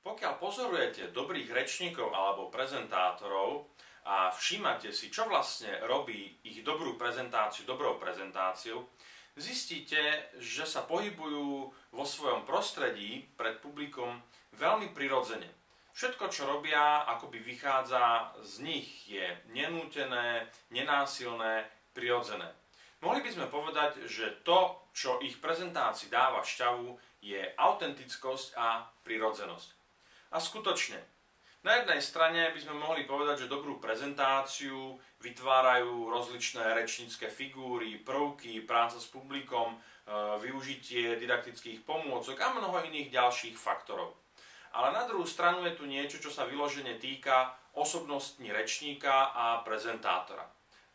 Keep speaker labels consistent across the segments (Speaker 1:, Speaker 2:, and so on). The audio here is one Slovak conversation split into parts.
Speaker 1: Pokiaľ pozorujete dobrých rečníkov alebo prezentátorov a všímate si, čo vlastne robí ich dobrou prezentáciou, zistíte, že sa pohybujú vo svojom prostredí pred publikom veľmi prirodzene. Všetko, čo robia, akoby vychádza z nich, je nenútené, nenásilné, prirodzené. Mohli by sme povedať, že to, čo ich prezentácii dáva šťavu, je autentickosť a prirodzenosť. A skutočne, na jednej strane by sme mohli povedať, že dobrú prezentáciu vytvárajú rozličné rečnícke figúry, prvky, práca s publikom, využitie didaktických pomôcok a mnoho iných ďalších faktorov. Ale na druhú stranu je tu niečo, čo sa vyložene týka osobností rečníka a prezentátora.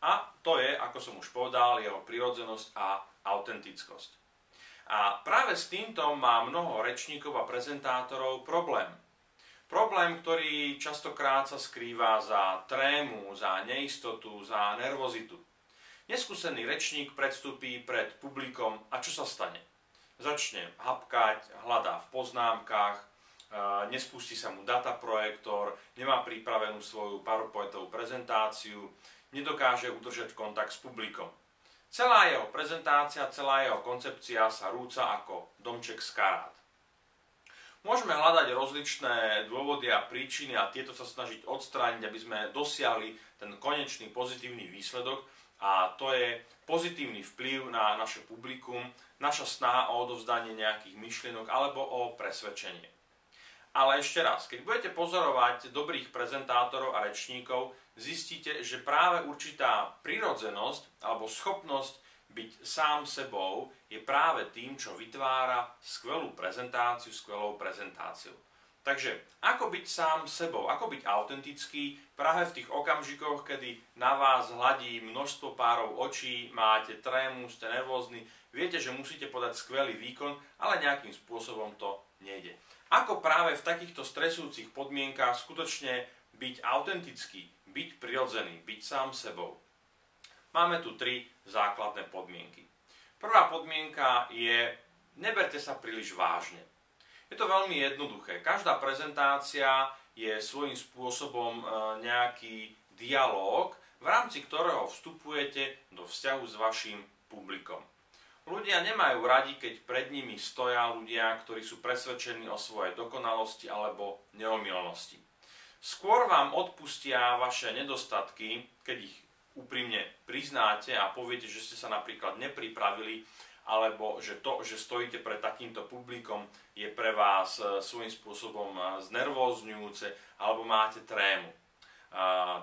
Speaker 1: A to je, ako som už povedal, jeho prirodzenosť a autentickosť. A práve s týmto má mnoho rečníkov a prezentátorov problém. Problém, ktorý častokrát sa skrýva za trému, za neistotu, za nervozitu. Neskúsený rečník predstúpi pred publikom a čo sa stane? Začne hapkať, hľadá v poznámkach, nespustí sa mu dataprojektor, nemá pripravenú svoju PowerPointovú prezentáciu, nedokáže udržať kontakt s publikom. Celá jeho prezentácia, celá jeho koncepcia sa rúca ako domček z karát. Môžeme hľadať rozličné dôvody a príčiny a tieto sa snažiť odstrániť, aby sme dosiahli ten konečný pozitívny výsledok, a to je pozitívny vplyv na naše publikum, naša snaha o odovzdanie nejakých myšlienok alebo o presvedčenie. Ale ešte raz, keď budete pozorovať dobrých prezentátorov a rečníkov, zistíte, že práve určitá prirodzenosť alebo schopnosť byť sám sebou je práve tým, čo vytvára skvelú prezentáciu. Takže ako byť sám sebou, ako byť autentický práve v tých okamžikoch, kedy na vás hladí množstvo párov očí, máte trému, ste nervózni, viete, že musíte podať skvelý výkon, ale nejakým spôsobom to nejde. Ako práve v takýchto stresujúcich podmienkách skutočne byť autentický, byť prirodzený, byť sám sebou. Máme tu tri základné podmienky. Prvá podmienka je, neberte sa príliš vážne. Je to veľmi jednoduché. Každá prezentácia je svojím spôsobom nejaký dialóg, v rámci ktorého vstupujete do vzťahu s vašim publikom. Ľudia nemajú radi, keď pred nimi stoja ľudia, ktorí sú presvedčení o svojej dokonalosti alebo neomylnosti. Skôr vám odpustia vaše nedostatky, keď ich úprimne priznáte a poviete, že ste sa napríklad nepripravili, alebo že to, že stojíte pred takýmto publikom, je pre vás svojím spôsobom znervózňujúce, alebo máte trému.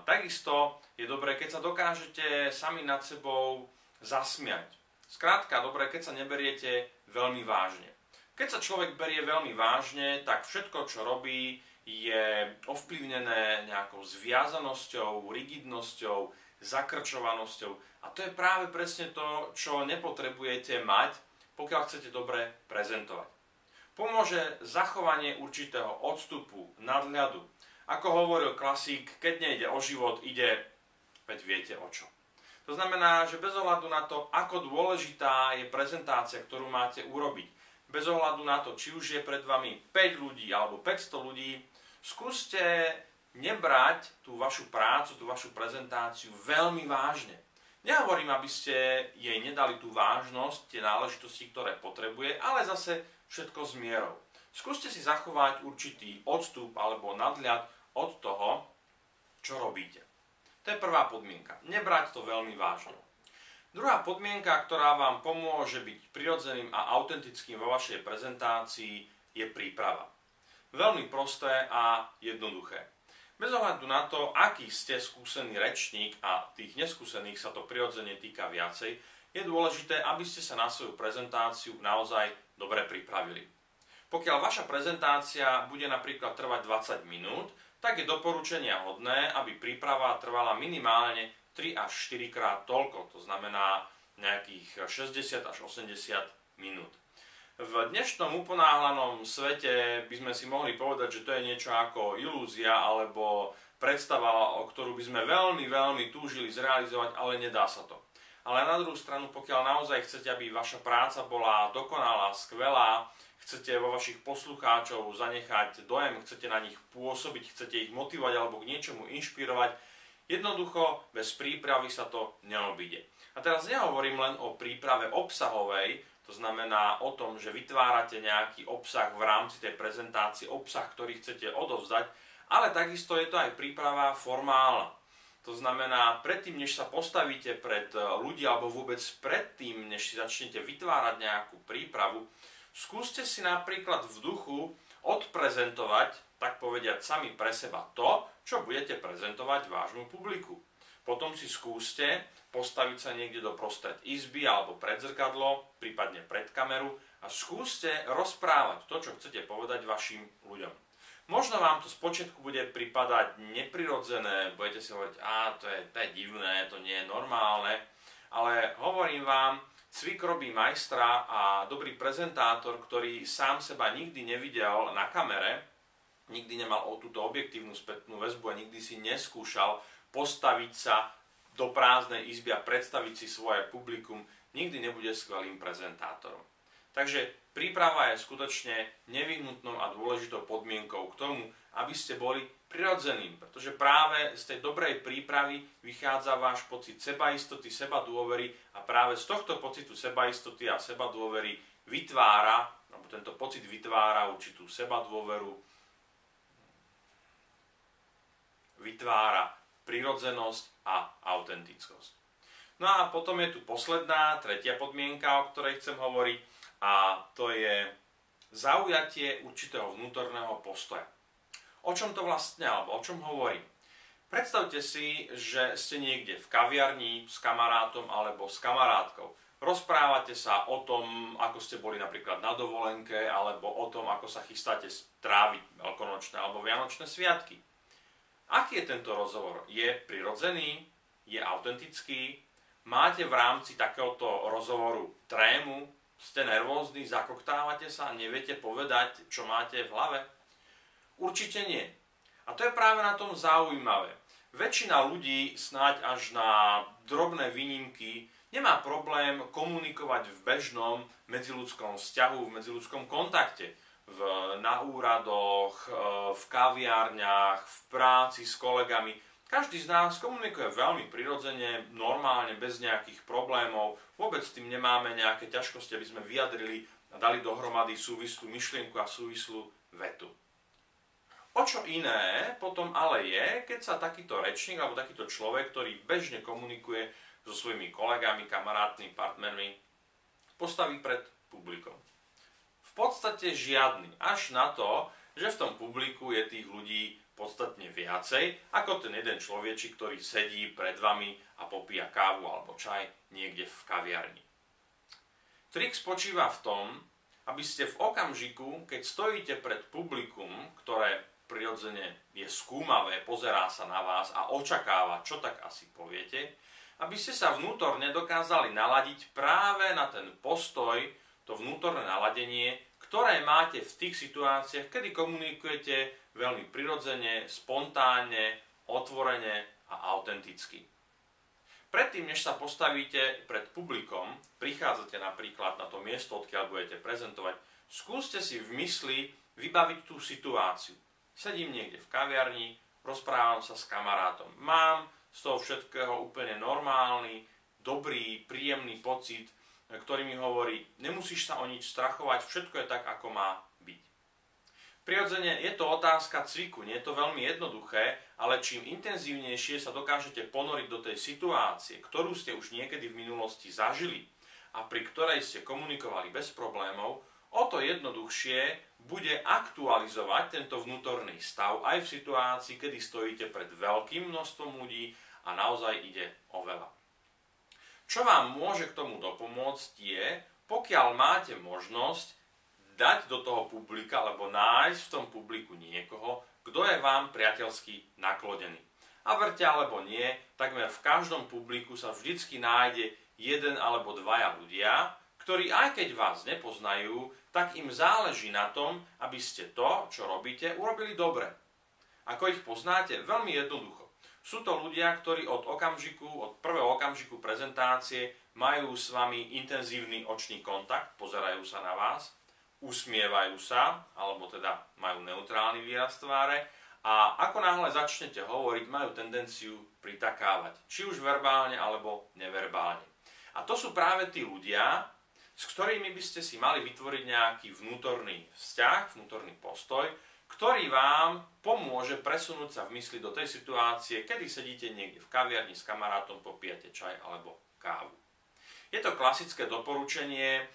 Speaker 1: Takisto je dobré, keď sa dokážete sami nad sebou zasmiať. Skrátka, dobré, keď sa neberiete veľmi vážne. Keď sa človek berie veľmi vážne, tak všetko, čo robí, je ovplyvnené nejakou zviazanosťou, rigidnosťou, zakrčovanosťou. A to je práve presne to, čo nepotrebujete mať, pokiaľ chcete dobre prezentovať. Pomôže zachovanie určitého odstupu, nadhľadu. Ako hovoril klasík, keď nejde o život, ide, veď viete o čo. To znamená, že bez ohľadu na to, ako dôležitá je prezentácia, ktorú máte urobiť, bez ohľadu na to, či už je pred vami 5 ľudí alebo 500 ľudí, skúste nebrať tú vašu prácu, tú vašu prezentáciu veľmi vážne. Nehovorím, aby ste jej nedali tú vážnosť, tie náležitosti, ktoré potrebuje, ale zase všetko s mierou. Skúste si zachovať určitý odstup alebo nadhľad od toho, čo robíte. To je prvá podmienka. Nebrať to veľmi vážne. Druhá podmienka, ktorá vám pomôže byť prirodzeným a autentickým vo vašej prezentácii, je príprava. Veľmi prosté a jednoduché. Bez ohľadu na to, aký ste skúsený rečník, a tých neskúsených sa to prirodzene týka viacej, je dôležité, aby ste sa na svoju prezentáciu naozaj dobre pripravili. Pokiaľ vaša prezentácia bude napríklad trvať 20 minút, tak je doporučenia hodné, aby príprava trvala minimálne 3 až 4 krát toľko, to znamená nejakých 60 až 80 minút. V dnešnom uponáhlanom svete by sme si mohli povedať, že to je niečo ako ilúzia alebo predstava, o ktorú by sme veľmi, veľmi túžili zrealizovať, ale nedá sa to. ale na druhú stranu, pokiaľ naozaj chcete, aby vaša práca bola dokonalá, skvelá, chcete vo vašich poslucháčov zanechať dojem, chcete na nich pôsobiť, chcete ich motivovať alebo k niečomu inšpirovať, jednoducho bez prípravy sa to neobíde. A teraz nehovorím len o príprave obsahovej, to znamená o tom, že vytvárate nejaký obsah v rámci tej prezentácie, obsah, ktorý chcete odovzdať, ale takisto je to aj príprava formálna. To znamená, predtým, než sa postavíte pred ľudí, alebo vôbec predtým, než si začnete vytvárať nejakú prípravu, skúste si napríklad v duchu odprezentovať, tak povediať sami pre seba to, čo budete prezentovať vášmu publiku. Potom si skúste postaviť sa niekde do prostred izby alebo pred zrkadlo, prípadne pred kameru a skúste rozprávať to, čo chcete povedať vašim ľuďom. Možno vám to spočiatku bude pripadať neprirodzené, budete si hovoriť, to je divné, to nie je normálne, ale hovorím vám, cvik robí majstra a dobrý prezentátor, ktorý sám seba nikdy nevidel na kamere, nikdy nemal o túto objektívnu spätnú väzbu a nikdy si neskúšal postaviť sa do prázdnej izby a predstaviť si svoje publikum, nikdy nebude skvelým prezentátorom. Takže príprava je skutočne nevyhnutnou a dôležitou podmienkou k tomu, aby ste boli prirodzeným, pretože práve z tej dobrej prípravy vychádza váš pocit sebaistoty, sebadôvery a práve z tohto pocitu sebaistoty a sebadôvery alebo tento pocit vytvára určitú sebadôveru, vytvára prirodzenosť a autentickosť. No a potom je tu posledná, tretia podmienka, o ktorej chcem hovoriť, a to je zaujatie určitého vnútorného postoja. O čom to vlastne, alebo o čom hovorím? Predstavte si, že ste niekde v kaviarni s kamarátom alebo s kamarátkou. Rozprávate sa o tom, ako ste boli napríklad na dovolenke, alebo o tom, ako sa chystáte stráviť veľkonočné alebo vianočné sviatky. Aký je tento rozhovor? Je prirodzený? Je autentický? Máte v rámci takéhoto rozhovoru trému? Ste nervózni, zakoktávate sa a neviete povedať, čo máte v hlave? Určite nie. A to je práve na tom zaujímavé. Väčšina ľudí, snáď až na drobné výnimky, nemá problém komunikovať v bežnom medziľudskom vzťahu, v medziľudskom kontakte. Na úradoch, v kaviárniach, v práci s kolegami. Každý z nás komunikuje veľmi prirodzene, normálne, bez nejakých problémov. Vôbec s tým nemáme nejaké ťažkosti, aby sme vyjadrili a dali dohromady súvislú myšlienku a súvislú vetu. O čo iné potom ale je, keď sa takýto rečník alebo takýto človek, ktorý bežne komunikuje so svojimi kolegami, kamarátmi, partnermi, postaví pred publikom. V podstate žiadny, až na to, že v tom publiku je tých ľudí podstatne viacej ako ten jeden človečik, ktorý sedí pred vami a popíja kávu alebo čaj niekde v kaviarni. Trik spočíva v tom, aby ste v okamžiku, keď stojíte pred publikum, ktoré prirodzene je skúmavé, pozerá sa na vás a očakáva, čo tak asi poviete, aby ste sa vnútorne dokázali naladiť práve na ten postoj, to vnútorné naladenie, ktoré máte v tých situáciách, kedy komunikujete veľmi prirodzene, spontánne, otvorene a autenticky. Predtým, než sa postavíte pred publikom, prichádzate napríklad na to miesto, odkiaľ budete prezentovať, skúste si v mysli vybaviť tú situáciu. Sedím niekde v kaviarni, rozprávam sa s kamarátom. Mám z toho všetkého úplne normálny, dobrý, príjemný pocit, ktorý mi hovorí, nemusíš sa o nič strachovať, všetko je tak, ako má byť. Prirodzene je to otázka cviku, nie je to veľmi jednoduché, ale čím intenzívnejšie sa dokážete ponoriť do tej situácie, ktorú ste už niekedy v minulosti zažili a pri ktorej ste komunikovali bez problémov, o to jednoduchšie bude aktualizovať tento vnútorný stav aj v situácii, kedy stojíte pred veľkým množstvom ľudí a naozaj ide o veľa. Čo vám môže k tomu dopomôcť je, pokiaľ máte možnosť dať do toho publika alebo nájsť v tom publiku niekoho, kto je vám priateľsky naklonený. A verte alebo nie, takmer v každom publiku sa vždycky nájde jeden alebo dvaja ľudia, ktorí aj keď vás nepoznajú, tak im záleží na tom, aby ste to, čo robíte, urobili dobre. Ako ich poznáte? Veľmi jednoducho. Sú to ľudia, ktorí od prvého okamžiku prezentácie majú s vami intenzívny očný kontakt, pozerajú sa na vás, usmievajú sa, alebo teda majú neutrálny výraz tváre a ako náhle začnete hovoriť, majú tendenciu pritakávať, či už verbálne alebo neverbálne. A to sú práve tí ľudia, s ktorými by ste si mali vytvoriť nejaký vnútorný vzťah, vnútorný postoj, ktorý vám pomôže presunúť sa v mysli do tej situácie, kedy sedíte niekde v kaviarni s kamarátom, popijete čaj alebo kávu. Je to klasické doporučenie,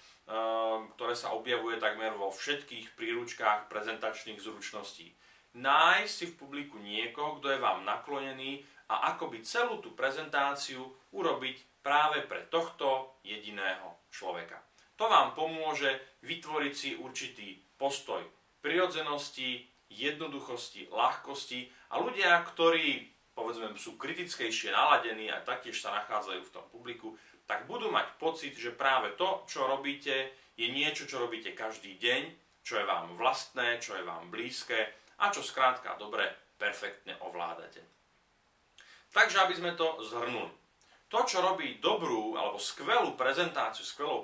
Speaker 1: ktoré sa objavuje takmer vo všetkých príručkách prezentačných zručností. Nájsť si v publiku niekoho, kto je vám naklonený a akoby celú tú prezentáciu urobiť práve pre tohto jediného človeka. To vám pomôže vytvoriť si určitý postoj prirodzenosti, jednoduchosti, ľahkosti a ľudia, ktorí povedzme sú kritickejšie naladení a taktiež sa nachádzajú v tom publiku, tak budú mať pocit, že práve to, čo robíte, je niečo, čo robíte každý deň, čo je vám vlastné, čo je vám blízke a čo skrátka dobre, perfektne ovládate. Takže aby sme to zhrnuli. To, čo robí dobrú alebo skvelou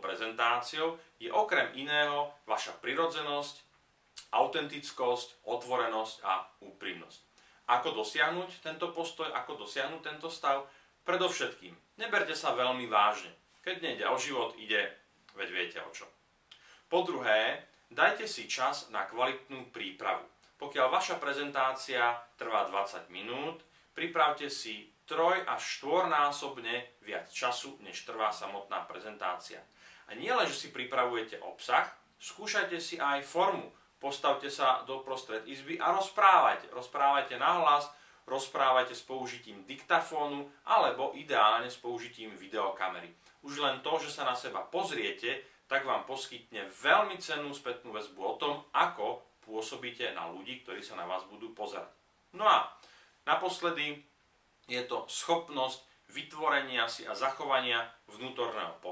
Speaker 1: prezentáciou, je okrem iného vaša prirodzenosť, autentickosť, otvorenosť a úprimnosť. Ako dosiahnuť tento postoj, ako dosiahnuť tento stav? Predovšetkým, neberte sa veľmi vážne. Keď nejde o život, veď viete o čo. Po druhé, dajte si čas na kvalitnú prípravu. Pokiaľ vaša prezentácia trvá 20 minút, pripravte si 3 až 4-násobne viac času, než trvá samotná prezentácia. A nie len, že si pripravujete obsah, skúšajte si aj formu. Postavte sa do prostred izby a rozprávajte. Rozprávajte nahlas, rozprávajte s použitím diktafónu alebo ideálne s použitím videokamery. Už len to, že sa na seba pozriete, tak vám poskytne veľmi cennú spätnú väzbu o tom, ako pôsobíte na ľudí, ktorí sa na vás budú pozerať. No a naposledy je to schopnosť vytvorenia si a zachovania vnútorného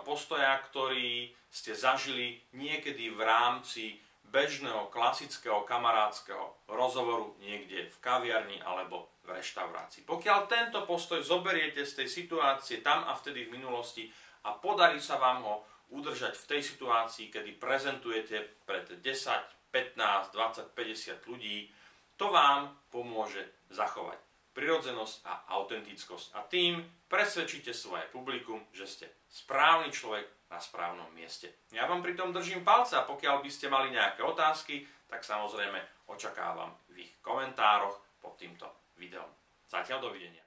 Speaker 1: postoja, ktorý ste zažili niekedy v rámci bežného, klasického, kamarátskeho rozhovoru niekde v kaviarni alebo v reštaurácii. Pokiaľ tento postoj zoberiete z tej situácie tam a vtedy v minulosti a podarí sa vám ho udržať v tej situácii, kedy prezentujete pred 10, 15, 20, 50 ľudí, to vám pomôže zachovať prirodzenosť a autentickosť. A tým presvedčíte svoje publikum, že ste správny človek na správnom mieste. Ja vám pritom držím palce a pokiaľ by ste mali nejaké otázky, tak samozrejme očakávam v ich komentároch pod týmto videom. Zatiaľ dovidenia.